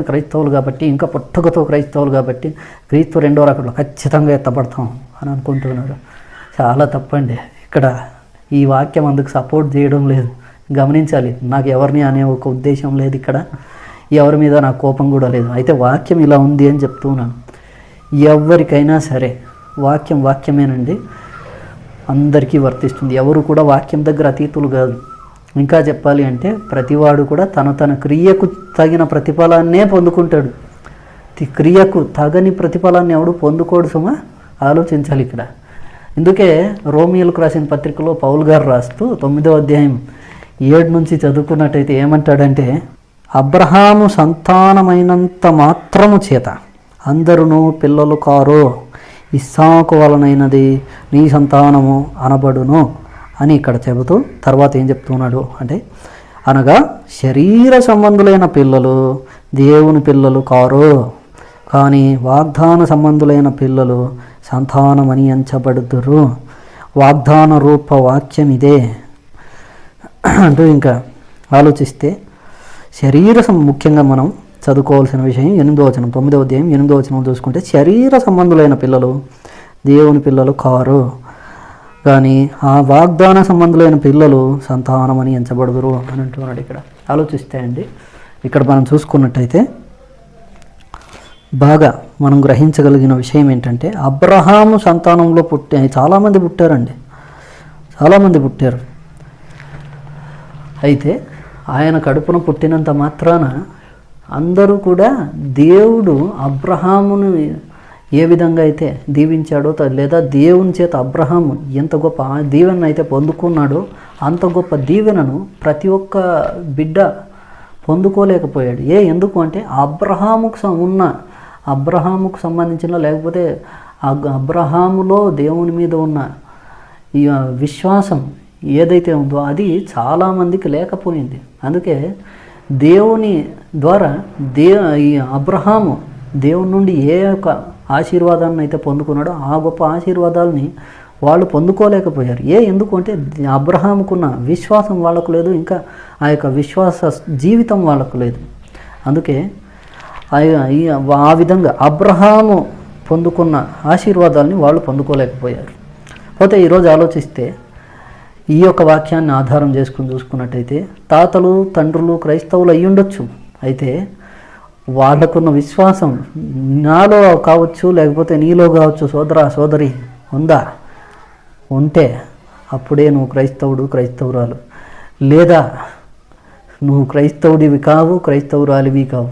క్రైస్తవులు కాబట్టి, ఇంకా పుట్టుకతో క్రైస్తవులు కాబట్టి క్రీస్తు రెండో రాకడలో ఖచ్చితంగా ఎత్తపడతాం అని అనుకుంటున్నారు. చాలా తప్పండి. ఇక్కడ ఈ వాక్యం అందుకు సపోర్ట్ చేయడం లేదు. గమనించాలి. నాకు ఎవరిని అనే ఒక ఉద్దేశం లేదు, ఇక్కడ ఎవరి మీద నాకు కోపం కూడా లేదు. అయితే వాక్యం ఇలా ఉంది అని చెప్తున్నాను. ఎవరికైనా సరే వాక్యమేనండి, అందరికీ వర్తిస్తుంది. ఎవరు కూడా వాక్యం దగ్గర అతీతులు కాదు. ఇంకా చెప్పాలి అంటే ప్రతివాడు కూడా తన క్రియకు తగిన ప్రతిఫలాన్నే పొందుకుంటాడు. క్రియకు తగని ప్రతిఫలాన్ని ఎవడు పొందుకోడు సుమా, ఆలోచించాలి ఇక్కడ. అందుకే రోమియోలకు రాసిన పత్రికలో పౌలు గారు రాస్తూ 9వ అధ్యాయం 7 నుంచి చదువుకున్నట్టయితే ఏమంటాడంటే, అబ్రహాము సంతానమైనంత మాత్రము చేత అందరూ పిల్లలు కారో, ఇస్సాకు వలనైనది నీ సంతానము అనబడును అని ఇక్కడ చెబుతూ తర్వాత ఏం చెప్తున్నాడు అంటే, అనగా శరీర సంబంధులైన పిల్లలు దేవుని పిల్లలు కారు, కానీ వాగ్దాన సంబంధులైన పిల్లలు సంతానమని ఎంచబడుదురు. వాగ్దాన రూప వాక్యం ఇదే అంటూ ఇంకా ఆలోచిస్తే ముఖ్యంగా మనం చదువుకోవాల్సిన విషయం 8వ వచనం, 9వ అధ్యాయం 8వ వచనం చూసుకుంటే, శరీర సంబంధులైన పిల్లలు దేవుని పిల్లలు కారు, కానీ ఆ వాగ్దాన సంబంధులైన పిల్లలు సంతానమని ఎంచబడుదురు అని అంటున్నాడు. ఇక్కడ ఆలోచిస్తే అండి, ఇక్కడ మనం చూసుకున్నట్టయితే బాగా మనం గ్రహించగలిగిన విషయం ఏంటంటే, అబ్రహాము సంతానంలో చాలామంది పుట్టారండి, చాలామంది పుట్టారు. అయితే ఆయన కడుపున పుట్టినంత మాత్రాన అందరూ కూడా దేవుడు అబ్రహామును ఏ విధంగా అయితే దీవించాడో, లేదా దేవుని చేత అబ్రహాము ఎంత గొప్ప దీవెన అయితే పొందుకున్నాడో అంత గొప్ప దీవెనను ప్రతి ఒక్క బిడ్డ పొందుకోలేకపోయాడు. ఎందుకు అంటే అబ్రహాముకు సంబంధించిన, లేకపోతే అబ్రహాములో దేవుని మీద ఉన్న ఈ విశ్వాసం ఏదైతే ఉందో అది చాలామందికి లేకపోయింది. అందుకే దేవుని ద్వారా ఈ అబ్రహాము దేవుని నుండి ఏ యొక్క ఆశీర్వాదాన్ని అయితే పొందుకున్నాడో ఆ గొప్ప ఆశీర్వాదాలని వాళ్ళు పొందుకోలేకపోయారు. ఎందుకు అంటే అబ్రహాముకున్న విశ్వాసం వాళ్ళకు లేదు, ఇంకా ఆ యొక్క విశ్వాస జీవితం వాళ్ళకు లేదు. అందుకే ఆ విధంగా అబ్రహాము పొందుకున్న ఆశీర్వాదాలని వాళ్ళు పొందుకోలేకపోయారు. పోతే ఈరోజు ఆలోచిస్తే ఈ యొక్క వాక్యాన్ని ఆధారం చేసుకుని చూసుకున్నట్టయితే తాతలు తండ్రులు క్రైస్తవులు అయ్యుండొచ్చు. అయితే వాళ్ళకున్న విశ్వాసం నాలో కావచ్చు, లేకపోతే నీలో కావచ్చు, సోదరి ఉంటే అప్పుడే నువ్వు క్రైస్తవురాలు, లేదా నువ్వు క్రైస్తవుడివి కావు, క్రైస్తవురాలివి కావు.